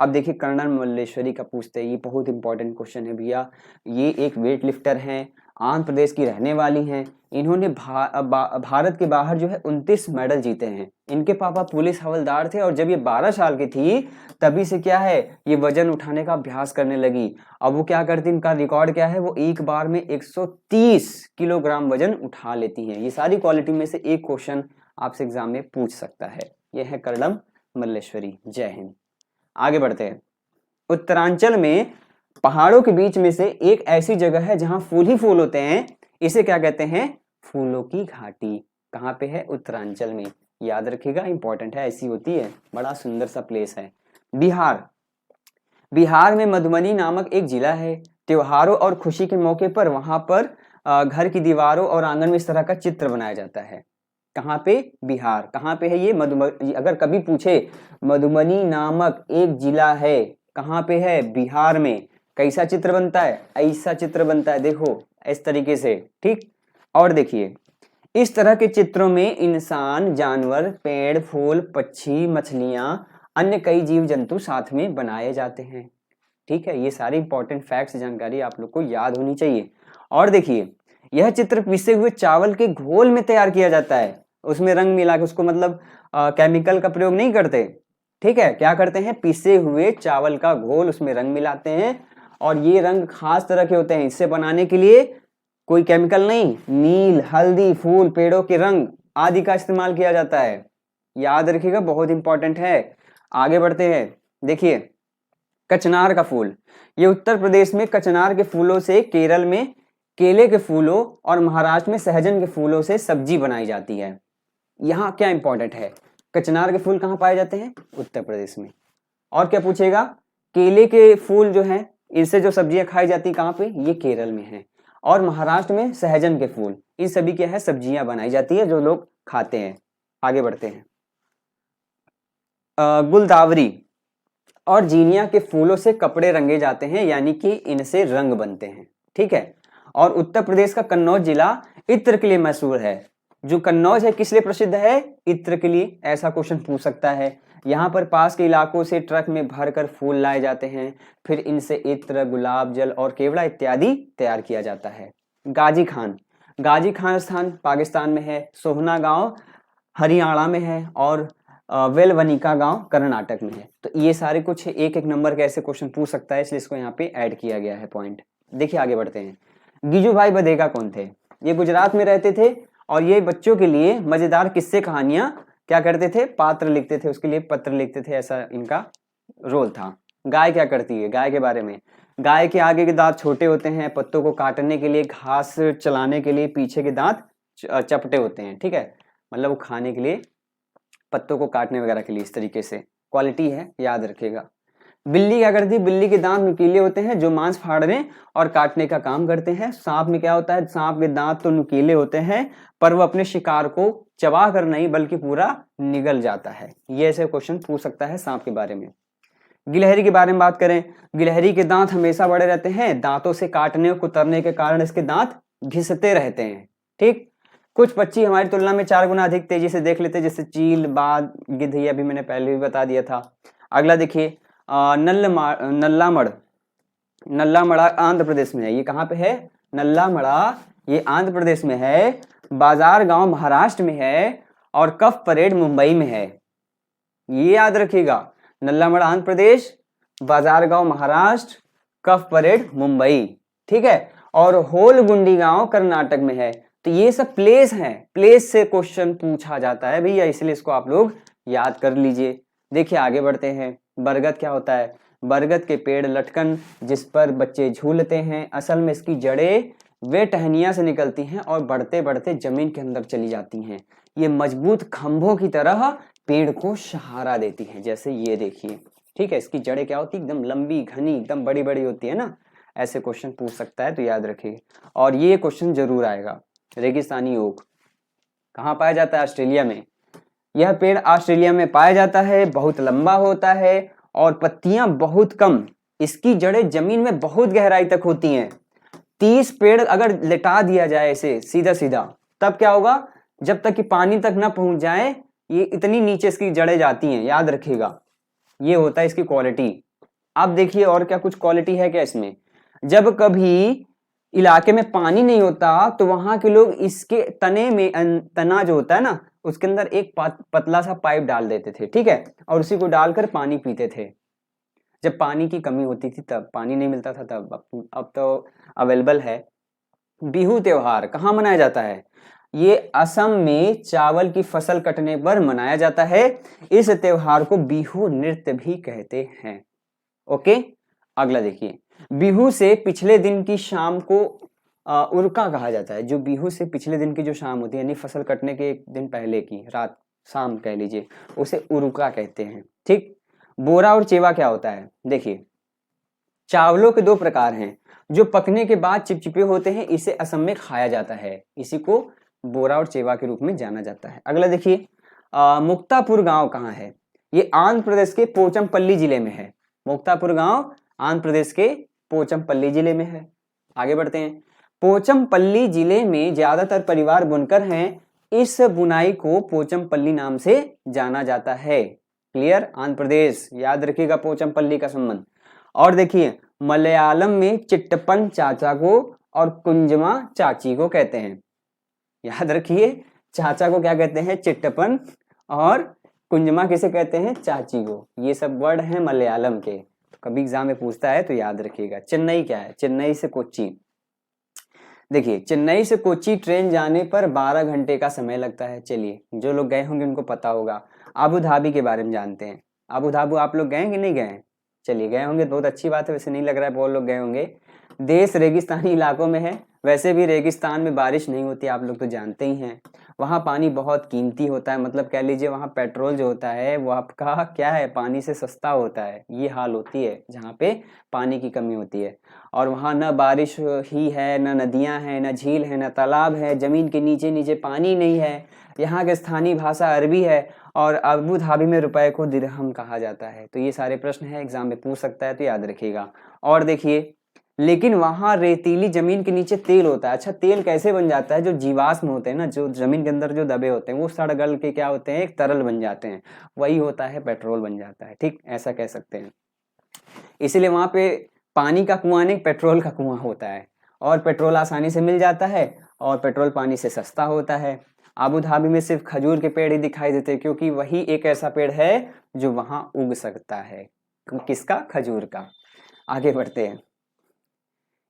अब देखिए कर्नल मल्लेश्वरी का पूछते हैं, ये बहुत इंपॉर्टेंट क्वेश्चन है भैया। ये एक वेट लिफ्टर हैं, आंध्र प्रदेश की रहने वाली हैं। इन्होंने भारत के बाहर जो है 29 मेडल जीते हैं। इनके पापा पुलिस हवलदार थे, और जब ये 12 साल की थी तभी से क्या है, ये वजन उठाने का अभ्यास करने लगी। अब वो क्या करती, इनका रिकॉर्ड क्या है, वो एक बार में 130 किलोग्राम वजन उठा लेती हैं। ये सारी क्वालिटी में से एक क्वेश्चन आपसे एग्जाम में पूछ सकता है। ये है कर्नल मल्लेश्वरी। जय हिंद। आगे बढ़ते हैं। उत्तरांचल में पहाड़ों के बीच में से एक ऐसी जगह है जहां फूल ही फूल होते हैं, इसे क्या कहते हैं, फूलों की घाटी। कहां पे है, उत्तरांचल में। याद रखिएगा, इंपॉर्टेंट है, ऐसी होती है, बड़ा सुंदर सा प्लेस है। बिहार में मधुबनी नामक एक जिला है। त्योहारों और खुशी के मौके पर वहां पर घर की दीवारों और आंगन में इस तरह का चित्र बनाया जाता है। कहाँ पे, बिहार। कहाँ पे है ये, मधुबनी। अगर कभी पूछे मधुबनी नामक एक जिला है, कहाँ पे है, बिहार में, कैसा चित्र बनता है, ऐसा चित्र बनता है, देखो इस तरीके से। ठीक, और देखिए इस तरह के चित्रों में इंसान, जानवर, पेड़, फूल, पक्षी, मछलियां, अन्य कई जीव जंतु साथ में बनाए जाते हैं। ठीक है, ये सारी इंपॉर्टेंट फैक्ट्स, जानकारी आप लोग को याद होनी चाहिए। और देखिए यह चित्र पिसे हुए चावल के घोल में तैयार किया जाता है, उसमें रंग मिला के, उसको मतलब केमिकल का प्रयोग नहीं करते। ठीक है, क्या करते हैं, पिसे हुए चावल का घोल, उसमें रंग मिलाते हैं, और ये रंग खास तरह के होते हैं। इसे बनाने के लिए कोई केमिकल नहीं, नील, हल्दी, फूल, पेड़ों के रंग आदि का इस्तेमाल किया जाता है। याद रखिएगा, बहुत इंपॉर्टेंट है। आगे बढ़ते हैं। देखिए कचनार का फूल, ये उत्तर प्रदेश में कचनार के फूलों से, केरल में केले के फूलों, और महाराष्ट्र में सहजन के फूलों से सब्जी बनाई जाती है। यहाँ क्या इंपॉर्टेंट है, कचनार के फूल कहाँ पाए जाते हैं, उत्तर प्रदेश में। और क्या पूछेगा, केले के फूल जो हैं, इनसे जो सब्जियां खाई जाती कहाँ पे, ये केरल में है। और महाराष्ट्र में सहजन के फूल, इन सभी क्या है, सब्जियां बनाई जाती है जो लोग खाते हैं। आगे बढ़ते हैं। गुलदावरी और जीनिया के फूलों से कपड़े रंगे जाते हैं, यानी कि इनसे रंग बनते हैं। ठीक है, और उत्तर प्रदेश का कन्नौज जिला इत्र के लिए मशहूर है। जो कन्नौज है किस लिए प्रसिद्ध है, इत्र के लिए। ऐसा क्वेश्चन पूछ सकता है। यहाँ पर पास के इलाकों से ट्रक में भरकर फूल लाए जाते हैं, फिर इनसे इत्र, गुलाब जल और केवड़ा इत्यादि तैयार किया जाता है। गाजी खान स्थान पाकिस्तान में है। सोहना गांव हरियाणा में है, और वेलवनिका गांव कर्नाटक में है। तो ये सारे कुछ एक एक नंबर के ऐसे क्वेश्चन पूछ सकता है, इसलिए इसको यहाँ पे ऐड किया गया है पॉइंट। देखिए आगे बढ़ते हैं। गिजुभाई बधेगा कौन थे, ये गुजरात में रहते थे, और ये बच्चों के लिए मजेदार किस्से कहानियां क्या करते थे, पात्र लिखते थे, उसके लिए पत्र लिखते थे, ऐसा इनका रोल था। गाय क्या करती है, गाय के बारे में, गाय के आगे के दांत छोटे होते हैं, पत्तों को काटने के लिए, घास चलाने के लिए पीछे के दांत चपटे होते हैं। ठीक है, मतलब वो खाने के लिए, पत्तों को काटने वगैरह के लिए, इस तरीके से क्वालिटी है, याद रखिएगा। बिल्ली क्या करती है, बिल्ली के दांत नुकीले होते हैं जो मांस फाड़ने और काटने का काम करते हैं। सांप में क्या होता है, सांप के दांत तो नुकीले होते हैं, पर वो अपने शिकार को चबा कर नहीं बल्कि पूरा निगल जाता है। ये ऐसे क्वेश्चन पूछ सकता है सांप के बारे में। गिलहरी के बारे में बात करें, गिलहरी के दांत हमेशा बड़े रहते हैं, दांतों से काटने और कुतरने के कारण इसके दांत घिसते रहते हैं। ठीक, कुछ पक्षी हमारी तुलना में 4 गुना अधिक तेजी से देख लेते हैं, जैसे चील, बाज, गिद्ध, ये अभी मैंने पहले भी बता दिया था। अगला देखिए नल्लामड़ा आंध्र प्रदेश में है। ये कहाँ पे है, नल्लामड़ा, ये आंध्र प्रदेश में है। बाजार गांव महाराष्ट्र में है, और कफ परेड मुंबई में है। ये याद रखिएगा, नल्लामड़ा आंध्र प्रदेश, बाजार गांव महाराष्ट्र, कफ परेड मुंबई। ठीक है, और होलगुंडी गांव कर्नाटक में है। तो ये सब प्लेस हैं, प्लेस से क्वेश्चन पूछा जाता है भैया, इसलिए इसको आप लोग याद कर लीजिए। देखिए आगे बढ़ते हैं। बरगद क्या होता है, बरगद के पेड़ लटकन जिस पर बच्चे झूलते हैं, असल में इसकी जड़ें वे टहनियां से निकलती हैं और बढ़ते बढ़ते जमीन के अंदर चली जाती हैं। ये मजबूत खंभों की तरह पेड़ को सहारा देती हैं, जैसे ये देखिए। ठीक है, इसकी जड़ें क्या होती है, एकदम लंबी, घनी, एकदम बड़ी बड़ी होती है ना, ऐसे क्वेश्चन पूछ सकता है, तो याद रखिए। और ये क्वेश्चन जरूर आएगा। रेगिस्तानी ओक कहाँ पाया जाता है? ऑस्ट्रेलिया में। यह पेड़ ऑस्ट्रेलिया में पाया जाता है, बहुत लंबा होता है और पत्तियां बहुत कम, इसकी जड़ें जमीन में बहुत गहराई तक होती हैं। 30 पेड़ अगर लिटा दिया जाए इसे सीधा सीधा, तब क्या होगा? जब तक कि पानी तक ना पहुंच जाए, ये इतनी नीचे इसकी जड़ें जाती हैं, याद रखिएगा। ये होता है इसकी क्वालिटी। अब देखिए और क्या कुछ क्वालिटी है क्या इसमें। जब कभी इलाके में पानी नहीं होता तो वहां के लोग इसके तने में, तना जो होता है ना, उसके अंदर एक पतला सा पाइप डाल देते थे, ठीक है, और उसी को डालकर पानी पीते थे। जब पानी की कमी होती थी तब, पानी नहीं मिलता था तब। अब तो अवेलेबल है। बिहू त्योहार कहाँ मनाया जाता है? ये असम में चावल की फसल कटने पर मनाया जाता है। इस त्योहार को बिहू नृत्य भी कहते हैं। ओके, अगला देखिए। बिहू से पिछले दिन की शाम को उरुका कहा जाता है। जो बिहू से पिछले दिन की जो शाम होती है, यानी फसल कटने के एक दिन पहले की रात, शाम कह लीजिए, उसे उरुका कहते हैं। ठीक। बोरा और चेवा क्या होता है? देखिए, चावलों के दो प्रकार हैं, जो पकने के बाद चिपचिपे होते हैं, इसे असम में खाया जाता है। इसी को बोरा और चेवा के रूप में जाना जाता है। अगला देखिए, मुक्तापुर गांव कहाँ है? ये आंध्र प्रदेश के पोचमपल्ली जिले में है। मुक्तापुर गांव आंध्र प्रदेश के पोचमपल्ली जिले में है। आगे बढ़ते हैं। पोचमपल्ली जिले में ज्यादातर परिवार बुनकर हैं। इस बुनाई को पोचमपल्ली नाम से जाना जाता है। क्लियर? आंध्र प्रदेश, याद रखिएगा पोचमपल्ली का संबंध। और देखिए, मलयालम में चिट्टपन चाचा को और कुंजमा चाची को कहते हैं। याद रखिए, चाचा को क्या कहते हैं? चिट्टपन, और कुंजमा किसे कहते हैं? चाची को। ये सब वर्ड हैं मलयालम के, तो कभी एग्जाम में पूछता है तो याद रखिएगा। चेन्नई क्या है? चेन्नई से कोच्चि। देखिए, चेन्नई से कोच्चि ट्रेन जाने पर 12 घंटे का समय लगता है। चलिए, जो लोग गए होंगे उनको पता होगा। अबू धाबी के बारे में जानते हैं। अबू धाबी आप लोग गए कि नहीं गए? चलिए, गए होंगे, बहुत अच्छी बात है। वैसे नहीं लग रहा है बहुत लोग गए होंगे। देश रेगिस्तानी इलाकों में है। वैसे भी रेगिस्तान में बारिश नहीं होती, आप लोग तो जानते ही हैं। वहाँ पानी बहुत कीमती होता है, मतलब कह लीजिए वहाँ पेट्रोल जो होता है वो आपका क्या है, पानी से सस्ता होता है। ये हाल होती है जहाँ पे पानी की कमी होती है। और वहाँ न बारिश ही है, न नदियाँ हैं, न झील है, न तालाब है, जमीन के नीचे नीचे पानी नहीं है। यहाँ की स्थानीय भाषा अरबी है और अबू धाबी में रुपए को दिरहम कहा जाता है। तो ये सारे प्रश्न है, एग्जाम में पूछ सकता है, तो याद रखिएगा। और देखिए, लेकिन वहां रेतीली जमीन के नीचे तेल होता है। अच्छा, तेल कैसे बन जाता है? जो जीवाश्म होते हैं ना, जो जमीन के अंदर जो दबे होते हैं, वो सड़ गल के क्या होते हैं? एक तरल बन जाते हैं। वही होता है पेट्रोल बन जाता है। ठीक, ऐसा कह सकते हैं। इसीलिए वहां पे पानी का कुआं नहीं, पेट्रोल का कुआं होता है। और पेट्रोल आसानी से मिल जाता है और पेट्रोल पानी से सस्ता होता है। अबू धाबी में सिर्फ खजूर के पेड़ ही दिखाई देते हैं, क्योंकि वही एक ऐसा पेड़ है जो वहां उग सकता है। किसका? खजूर का। आगे बढ़ते हैं।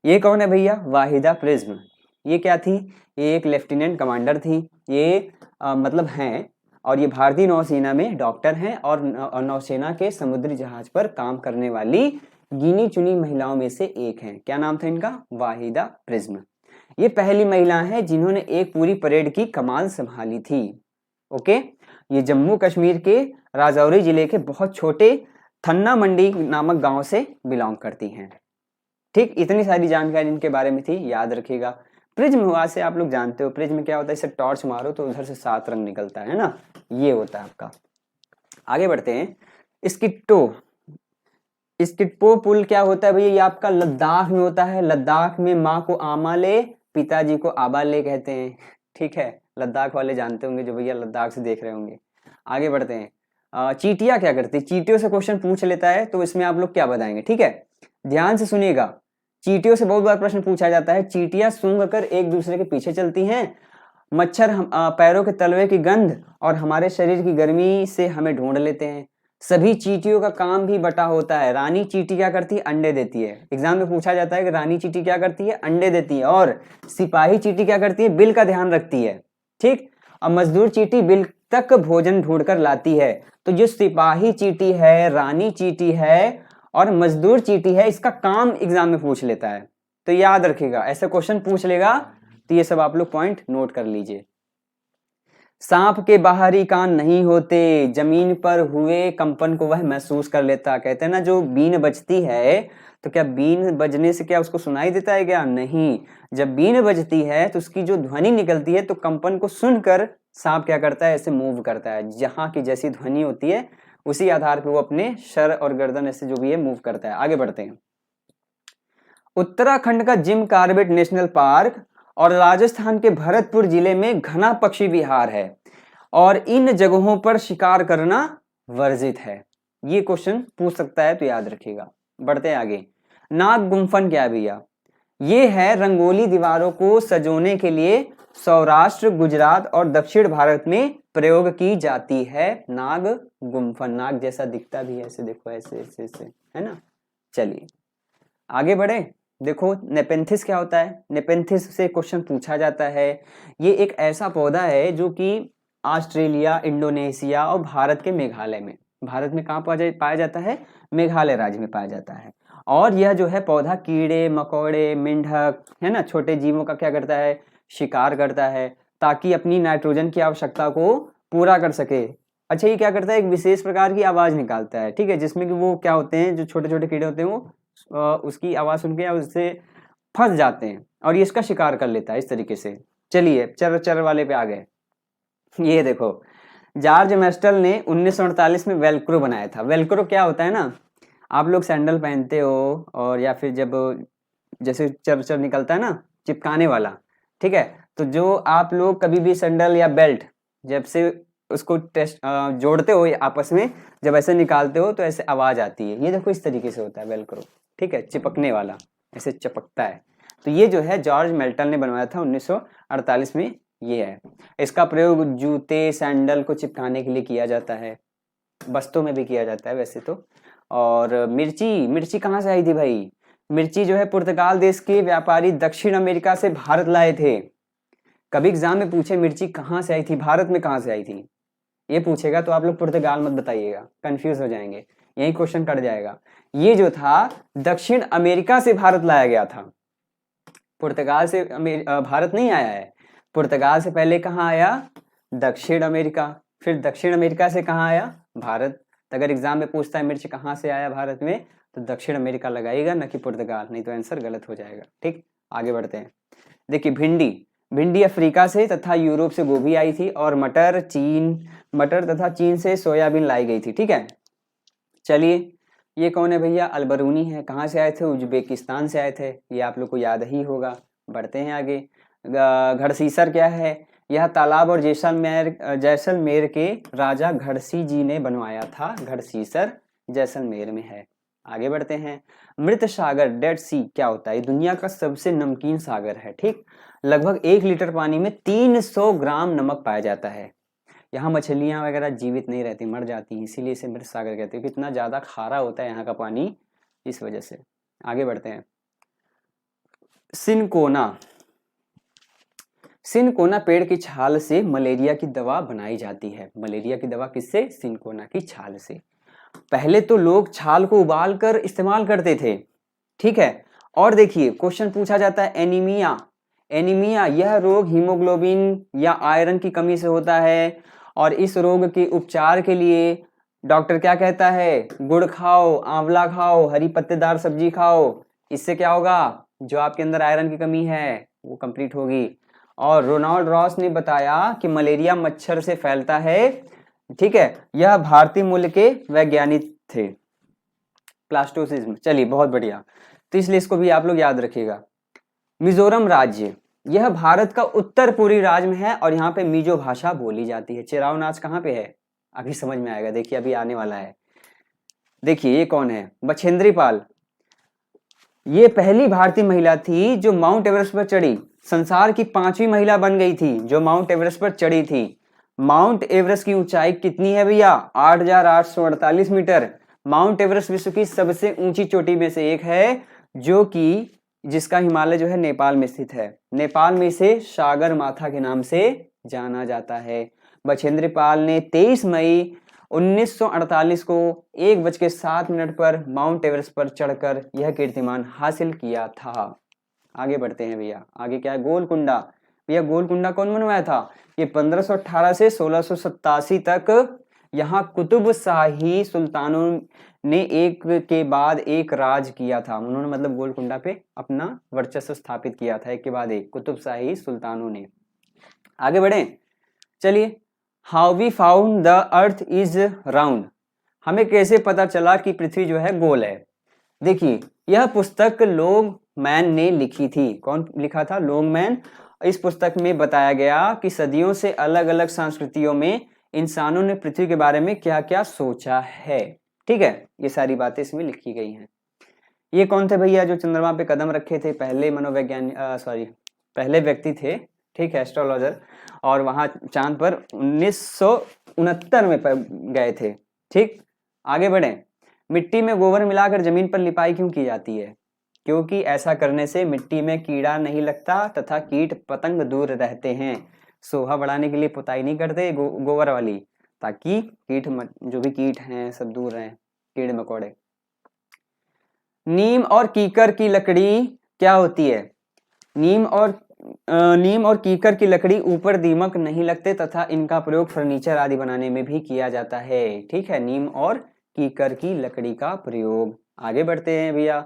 ये कौन है भैया? वाहिदा प्रिज्म। ये क्या थी? ये एक लेफ्टिनेंट कमांडर थी। ये मतलब हैं, और ये भारतीय नौसेना में डॉक्टर हैं और नौसेना के समुद्री जहाज पर काम करने वाली गिनी चुनी महिलाओं में से एक हैं। क्या नाम था इनका? वाहिदा प्रिज्म। ये पहली महिला है जिन्होंने एक पूरी परेड की कमान संभाली थी। ओके, ये जम्मू कश्मीर के राजौरी जिले के बहुत छोटे थन्ना मंडी नामक गांव से बिलोंग करती हैं। ठीक, इतनी सारी जानकारी इनके बारे में थी, याद रखिएगा। प्रिज्म हुआ से आप लोग जानते हो, प्रिज्म क्या होता है? इसे टॉर्च मारो तो उधर से 7 रंग निकलता है ना, ये होता है आपका। आगे बढ़ते हैं। स्किट्टो। स्किट्टो पुल क्या होता है भैया? ये आपका लद्दाख में होता है। लद्दाख में माँ को आमा ले, पिताजी को आबा ले कहते हैं। ठीक है, लद्दाख वाले जानते होंगे जो भैया लद्दाख से देख रहे होंगे। आगे बढ़ते हैं। चींटियां क्या करती है? चींटियों से क्वेश्चन पूछ लेता है, तो इसमें आप लोग क्या बताएंगे? ठीक है, ध्यान से सुनिएगा। चींटियों से बहुत बार प्रश्न पूछा जाता है। चींटियां सूंघ कर एक दूसरे के पीछे चलती हैं। मच्छर पैरों के तलवे की गंध और हमारे शरीर की गर्मी से हमें ढूंढ लेते हैं। सभी चींटियों का काम भी बटा होता है। रानी चींटी क्या करती है? अंडे देती है। एग्जाम में पूछा जाता है कि रानी चींटी क्या करती है? अंडे देती है। और सिपाही चींटी क्या करती है? बिल का ध्यान रखती है। ठीक, और मजदूर चींटी बिल तक भोजन ढूंढ कर लाती है। तो जो सिपाही चींटी है, रानी चींटी है और मजदूर चींटी है, इसका काम एग्जाम में पूछ लेता है। तो याद रखिएगा, ऐसे क्वेश्चन पूछ लेगा तो ये सब आप लोग पॉइंट नोट कर लीजिए। सांप के बाहरी कान नहीं होते, जमीन पर हुए कंपन को वह महसूस कर लेता। कहते हैं ना, जो बीन बजती है तो क्या बीन बजने से क्या उसको सुनाई देता है क्या? नहीं। जब बीन बजती है तो उसकी जो ध्वनि निकलती है तो कंपन को सुनकर सांप क्या करता है? ऐसे मूव करता है। जहां की जैसी ध्वनि होती है उसी आधार पर वो अपने सर और गर्दन ऐसे जो भी है मूव करता है। आगे बढ़ते हैं। उत्तराखंड का जिम कॉर्बेट नेशनल पार्क और राजस्थान के भरतपुर जिले में घना पक्षी विहार है और इन जगहों पर शिकार करना वर्जित है। ये क्वेश्चन पूछ सकता है तो याद रखिएगा। बढ़ते हैं आगे। नाग गुम्फन क्या है भैया? ये है रंगोली दीवारों को सजोने के लिए सौराष्ट्र, गुजरात और दक्षिण भारत में प्रयोग की जाती है नाग गुम्फन। नाग जैसा दिखता भी है, ऐसे देखो, ऐसे ऐसे ऐसे, है ना। चलिए आगे बढ़े। देखो नेपेंथिस क्या होता है? नेपेंथिस से क्वेश्चन पूछा जाता है। ये एक ऐसा पौधा है जो कि ऑस्ट्रेलिया, इंडोनेशिया और भारत के मेघालय में, भारत में कहाँ पाया जाता है? मेघालय राज्य में पाया जाता है। और यह जो है पौधा कीड़े मकोड़े, मेंढक, है ना, छोटे जीवों का क्या करता है? शिकार करता है ताकि अपनी नाइट्रोजन की आवश्यकता को पूरा कर सके। अच्छा, ये क्या करता है? एक विशेष प्रकार की आवाज निकालता है, ठीक है, जिसमें कि वो क्या होते हैं, जो छोटे छोटे कीड़े होते हैं वो उसकी आवाज सुन के उससे फंस जाते हैं और ये इसका शिकार कर लेता है इस तरीके से। चलिए चर चर वाले पे आ गए। ये देखो, जॉर्ज मेस्टल ने 1948 में वेलक्रो बनाया था। वेलक्रो क्या होता है ना, आप लोग सैंडल पहनते हो और या फिर जब जैसे चर चर निकलता है ना चिपकाने वाला, ठीक है, तो जो आप लोग कभी भी सैंडल या बेल्ट जब से उसको टेस्ट जोड़ते हो आपस में, जब ऐसे निकालते हो तो ऐसे आवाज आती है। ये देखो इस तरीके से होता है वेलक्रो, ठीक है, चिपकने वाला, ऐसे चिपकता है। तो ये जो है जॉर्ज मेल्टन ने बनवाया था 1948 में। ये है, इसका प्रयोग जूते सैंडल को चिपकाने के लिए किया जाता है, बस्तों में भी किया जाता है वैसे तो। और मिर्ची कहाँ से आई थी भाई? मिर्ची जो है पुर्तगाल देश के व्यापारी दक्षिण अमेरिका से भारत लाए थे। कभी एग्जाम में पूछे मिर्ची कहाँ से आई थी, भारत में कहाँ से आई थी, ये पूछेगा तो आप लोग पुर्तगाल मत बताइएगा, कंफ्यूज हो जाएंगे, यही क्वेश्चन कट जाएगा। ये जो था दक्षिण अमेरिका से भारत लाया गया था, पुर्तगाल से भारत नहीं आया है। पुर्तगाल से पहले कहाँ आया? दक्षिण अमेरिका, फिर दक्षिण अमेरिका से कहाँ आया? भारत। तो अगर एग्जाम में पूछता है मिर्च कहाँ से आया भारत में, तो दक्षिण अमेरिका लगाइएगा, न कि पुर्तगाल, नहीं तो आंसर गलत हो जाएगा। ठीक, आगे बढ़ते हैं। देखिए भिंडी अफ्रीका से तथा यूरोप से गोभी आई थी और मटर तथा चीन से सोयाबीन लाई गई थी। ठीक है, चलिए ये कौन है भैया? अलबरूनी है। कहाँ से आए थे? उज्बेकिस्तान से आए थे, ये आप लोग को याद ही होगा। बढ़ते हैं आगे। घड़सीसर क्या है? यह तालाब और जैसलमेर के राजा घड़सी जी ने बनवाया था। घड़सीसर जैसलमेर में है। आगे बढ़ते हैं। मृत सागर डेड सी क्या होता है? दुनिया का सबसे नमकीन सागर है। ठीक, लगभग 1 लीटर पानी में 300 ग्राम नमक पाया जाता है। यहाँ मछलियां वगैरह जीवित नहीं रहती, मर जाती हैं, इसीलिए इसे मृत सागर कहते हैं। कितना ज्यादा खारा होता है यहाँ का पानी, इस वजह से। आगे बढ़ते हैं। सिनकोना पेड़ की छाल से मलेरिया की दवा बनाई जाती है। मलेरिया की दवा किससे? सिनकोना की छाल से। पहले तो लोग छाल को उबाल कर इस्तेमाल करते थे, ठीक है। और देखिए क्वेश्चन पूछा जाता है एनीमिया यह रोग हीमोग्लोबिन या आयरन की कमी से होता है और इस रोग के उपचार के लिए डॉक्टर क्या कहता है? गुड़ खाओ, आंवला खाओ, हरी पत्तेदार सब्जी खाओ। इससे क्या होगा? जो आपके अंदर आयरन की कमी है वो कंप्लीट होगी। और रोनाल्ड रॉस ने बताया कि मलेरिया मच्छर से फैलता है, ठीक है। यह भारतीय मूल के वैज्ञानिक थे, प्लास्टोसिस में। चलिए बहुत बढ़िया, तो इसलिए इसको भी आप लोग याद रखिएगा। मिजोरम राज्य यह भारत का उत्तर पूर्वी राज्य में है और यहाँ पे मिजो भाषा बोली जाती है। चिराव नाच कहाँ पे है? अभी समझ में आएगा, देखिए अभी आने वाला है। देखिए ये कौन है? बछेंद्री पाल। ये पहली भारतीय महिला थी जो माउंट एवरेस्ट पर चढ़ी। संसार की 5वीं महिला बन गई थी जो माउंट एवरेस्ट पर चढ़ी थी। माउंट एवरेस्ट की ऊंचाई कितनी है भैया? 8,848 मीटर। माउंट एवरेस्ट विश्व की सबसे ऊंची चोटी में से एक है, जो कि जिसका हिमालय जो है नेपाल में स्थित है। नेपाल में इसे सागर माथा के नाम से जाना जाता है। बछेंद्री पाल ने 23 मई 1948 को 1:07 पर माउंट एवरेस्ट पर चढ़कर यह कीर्तिमान हासिल किया था। आगे बढ़ते हैं भैया। आगे क्या है? गोलकुंडा। भैया गोलकुंडा कौन बनवाया था? ये 1518 से 1687 तक यहाँ कुतुब शाही सुल्तानों ने एक के बाद एक राज किया था। उन्होंने मतलब गोलकुंडा पे अपना वर्चस्व स्थापित किया था, एक के बाद एक कुतुब शाही सुल्तानों ने। आगे बढ़े, चलिए। How we found the earth is round, हमें कैसे पता चला कि पृथ्वी जो है गोल है। देखिए, यह पुस्तक लोंगमैन ने लिखी थी। कौन लिखा था? लोंगमैन। इस पुस्तक में बताया गया कि सदियों से अलग अलग संस्कृतियों में इंसानों ने पृथ्वी के बारे में क्या क्या सोचा है। ठीक है, ये सारी बातें इसमें लिखी गई हैं। ये कौन थे भैया जो चंद्रमा पे कदम रखे थे? पहले पहले व्यक्ति थे, ठीक है, एस्ट्रोलॉजर, और वहां चांद पर 1969 में गए थे। ठीक, आगे बढ़े। मिट्टी में गोबर मिलाकर जमीन पर लिपाई क्यों की जाती है? क्योंकि ऐसा करने से मिट्टी में कीड़ा नहीं लगता तथा कीट पतंग दूर रहते हैं। शोभा बढ़ाने के लिए पुताई नहीं करते गोबर वाली, ताकि कीट जो भी कीट हैं सब दूर रहें, कीड़े मकोड़े। नीम और कीकर की लकड़ी क्या होती है? नीम और कीकर की लकड़ी ऊपर दीमक नहीं लगते तथा इनका प्रयोग फर्नीचर आदि बनाने में भी किया जाता है। ठीक है, नीम और कीकर की लकड़ी का प्रयोग। आगे बढ़ते हैं भैया।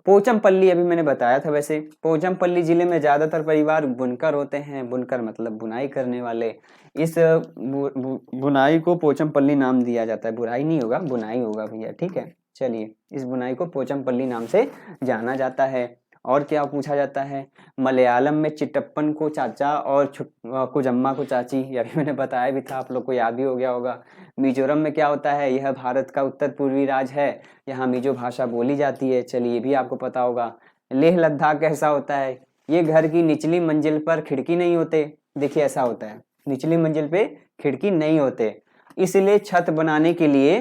पोचमपल्ली अभी मैंने बताया था। वैसे पोचमपल्ली जिले में ज्यादातर परिवार बुनकर होते हैं। बुनकर मतलब बुनाई करने वाले। इस बुनाई को पोचमपल्ली नाम दिया जाता है। बुराई नहीं होगा, बुनाई होगा भैया। ठीक है, चलिए, इस बुनाई को पोचमपल्ली नाम से जाना जाता है। और क्या पूछा जाता है? मलयालम में चिट्टप्पन को चाचा और कुजम्मा को चाची, यह भी मैंने बताया भी था, आप लोग को याद भी हो गया होगा। मिजोरम में क्या होता है? यह भारत का उत्तर पूर्वी राज्य है, यहाँ मिजो भाषा बोली जाती है। चलिए, ये भी आपको पता होगा। लेह लद्दाख कैसा होता है? ये घर की निचली मंजिल पर खिड़की नहीं होते। देखिए, ऐसा होता है, निचली मंजिल पे खिड़की नहीं होते, इसलिए छत बनाने के लिए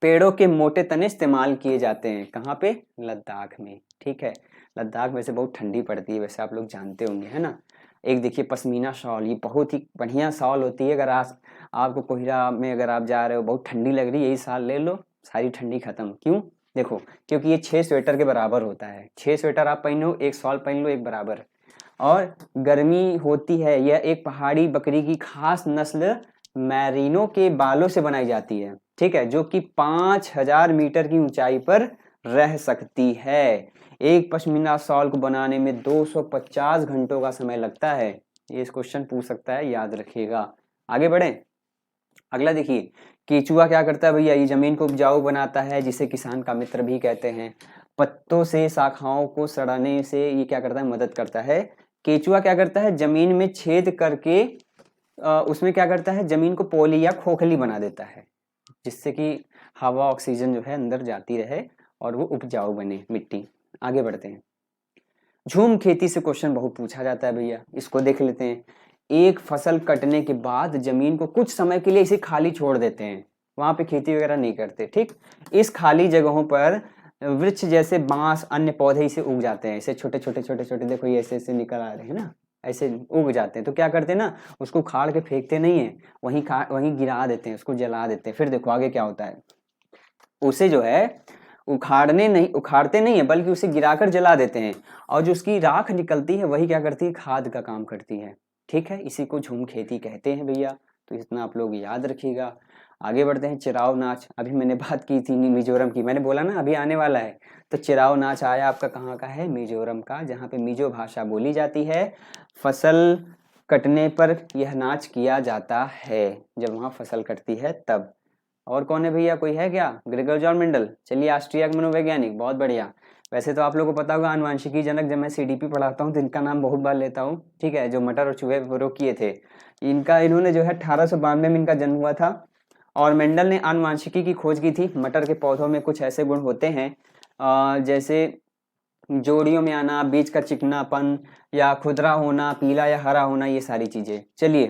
पेड़ों के मोटे तने इस्तेमाल किए जाते हैं। कहाँ पे? लद्दाख में। ठीक है, लद्दाख वैसे बहुत ठंडी पड़ती है, वैसे आप लोग जानते होंगे, है ना। एक देखिए पश्मीना शॉल, ये बहुत ही बढ़िया शॉल होती है। अगर आपको कोहिरा में अगर आप जा रहे हो, बहुत ठंडी लग रही है, यही शॉल ले लो, सारी ठंडी खत्म। क्यों? देखो, क्योंकि ये 6 स्वेटर के बराबर होता है। 6 स्वेटर आप पहनो, एक शॉल पहन लो, एक बराबर। और गर्मी होती है। यह एक पहाड़ी बकरी की खास नस्ल मैरिनो के बालों से बनाई जाती है। ठीक है, जो कि 5000 मीटर की ऊंचाई पर रह सकती है। एक पश्मीना शॉल को बनाने में 250 घंटों का समय लगता है। ये इस क्वेश्चन पूछ सकता है, याद रखिएगा। आगे बढ़े, अगला देखिए। केचुआ क्या करता है भैया? ये जमीन को उपजाऊ बनाता है, जिसे किसान का मित्र भी कहते हैं। पत्तों से शाखाओं को सड़ने से ये क्या करता है? मदद करता है। केचुआ क्या करता है? जमीन में छेद करके उसमें क्या करता है? जमीन को पोली या खोखली बना देता है, जिससे कि हवा ऑक्सीजन जो है अंदर जाती रहे और वो उपजाऊ बने मिट्टी। आगे बढ़ते हैं। झूम खेती से क्वेश्चन बहुत पूछा जाता है भैया, इसको देख लेते हैं। एक फसल कटने के बाद जमीन को कुछ समय के लिए इसे खाली छोड़ देते हैं, वहां पे खेती वगैरह नहीं करते। ठीक, इस खाली जगहों पर वृक्ष जैसे बांस, अन्य पौधे इसे उग जाते हैं। ऐसे छोटे छोटे छोटे छोटे, देखो ये ऐसे ऐसे निकल आ रहे हैं ना, ऐसे उग जाते हैं। तो क्या करते हैं ना, उसको खाड़ के फेंकते नहीं है, वहीं गिरा देते हैं, उसको जला देते हैं। फिर देखो आगे क्या होता है, उसे जो है उखाड़ते नहीं है, बल्कि उसे गिराकर जला देते हैं। और जो उसकी राख निकलती है वही क्या करती है? खाद का काम करती है। ठीक है, इसी को झूम खेती कहते हैं भैया, तो इतना आप लोग याद रखिएगा। आगे बढ़ते हैं। चिराव नाच, अभी मैंने बात की थी मिजोरम की, मैंने बोला ना अभी आने वाला है। तो चिराव नाच आया आपका कहाँ का है? मिजोरम का, जहाँ पे मिजो भाषा बोली जाती है। फसल कटने पर यह नाच किया जाता है, जब वहाँ फसल कटती है तब। और कौन है भैया, कोई है क्या? Gregor John Mendel. चलिए, ऑस्ट्रिया के मनोवैज्ञानिक, बहुत बढ़िया। वैसे तो आप लोगों को पता होगा आनुवंशिकी जनक, जब मैं सीडीपी पढ़ाता हूँ तो इनका नाम बहुत बार लेता हूँ। ठीक है, जो मटर और चूहे रोग किए थे, इन्होंने जो है 1892 में इनका जन्म हुआ था। और मेंडल ने आनुवंशिकी की खोज की थी। मटर के पौधों में कुछ ऐसे गुण होते हैं जैसे जोड़ियों में आना, बीज का चिकनापन, या खुदरा होना, पीला या हरा होना, ये सारी चीजें। चलिए,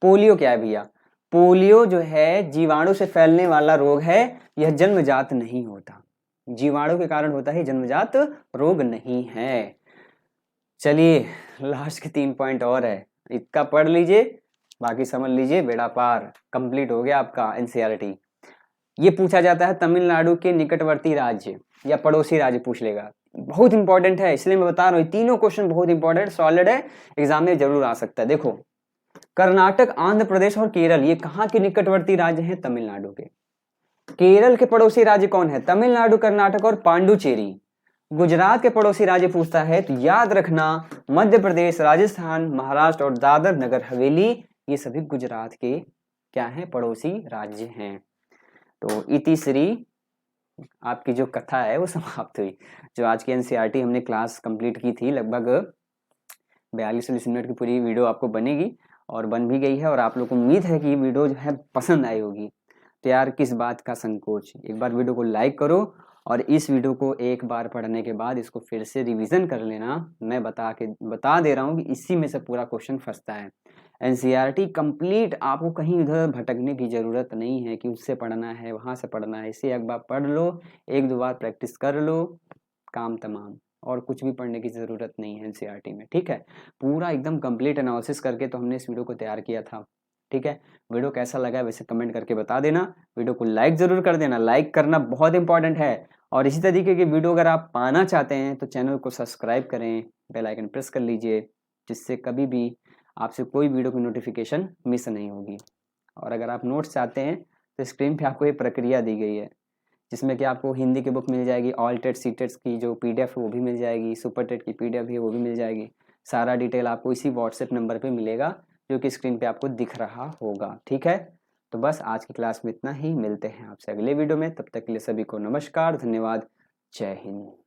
पोलियो क्या है भैया? पोलियो जो है जीवाणु से फैलने वाला रोग है, यह जन्मजात नहीं होता। जीवाणु के कारण होता है, जन्मजात रोग नहीं है। चलिए, लास्ट के 3 पॉइंट और है, इसका पढ़ लीजिए, बाकी समझ लीजिए, बेड़ा पार, कंप्लीट हो गया आपका एनसीईआरटी। ये पूछा जाता है तमिलनाडु के निकटवर्ती राज्य या पड़ोसी राज्य पूछ लेगा, बहुत इंपॉर्टेंट है, इसलिए मैं बता रहा हूँ। तीनों क्वेश्चन बहुत इंपॉर्टेंट, सॉलिड है, एग्जाम में जरूर आ सकता है। देखो, कर्नाटक, आंध्र प्रदेश और केरल ये कहाँ के निकटवर्ती राज्य हैं? तमिलनाडु के। केरल के पड़ोसी राज्य कौन है? तमिलनाडु, कर्नाटक और पांडुचेरी। गुजरात के पड़ोसी राज्य पूछता है तो याद रखना मध्य प्रदेश, राजस्थान, महाराष्ट्र और दादर नगर हवेली, ये सभी गुजरात के क्या हैं? पड़ोसी राज्य हैं। तो इति श्री आपकी जो कथा है वो समाप्त हुई। जो आज की एनसीईआरटी हमने क्लास कंप्लीट की थी, लगभग 42 मिनट की पूरी वीडियो आपको बनेगी और बन भी गई है, और आप लोग को उम्मीद है कि ये वीडियो जो है पसंद आई होगी। तो यार किस बात का संकोच, एक बार वीडियो को लाइक करो और इस वीडियो को एक बार पढ़ने के बाद इसको फिर से रिवीजन कर लेना। मैं बता दे रहा हूँ कि इसी में से पूरा क्वेश्चन फंसता है। एनसीईआरटी कंप्लीट, आपको कहीं उधर भटकने की जरूरत नहीं है कि उससे पढ़ना है वहां से पढ़ना है। इसे एक बार पढ़ लो, एक दो बार प्रैक्टिस कर लो, काम तमाम, और कुछ भी पढ़ने की जरूरत नहीं है एनसीईआरटी में। ठीक है, पूरा एकदम कंप्लीट एनालिसिस करके तो हमने इस वीडियो को तैयार किया था। ठीक है, वीडियो कैसा लगा वैसे कमेंट करके बता देना। वीडियो को लाइक जरूर कर देना, लाइक करना बहुत इंपॉर्टेंट है। और इसी तरीके की वीडियो अगर आप पाना चाहते हैं तो चैनल को सब्सक्राइब करें, बेल आइकन प्रेस कर लीजिए, जिससे कभी भी आपसे कोई वीडियो की नोटिफिकेशन मिस नहीं होगी। और अगर आप नोट्स चाहते हैं तो स्क्रीन पे आपको ये प्रक्रिया दी गई है, जिसमें कि आपको हिंदी की बुक मिल जाएगी, ऑल टेट सी टेट्स की जो पीडीएफ है वो भी मिल जाएगी, सुपर टेट की पीडीएफ है वो भी मिल जाएगी। सारा डिटेल आपको इसी व्हाट्सएप नंबर पे मिलेगा जो कि स्क्रीन पे आपको दिख रहा होगा। ठीक है, तो बस आज की क्लास में इतना ही, मिलते हैं आपसे अगले वीडियो में। तब तक के लिए सभी को नमस्कार, धन्यवाद, जय हिंद।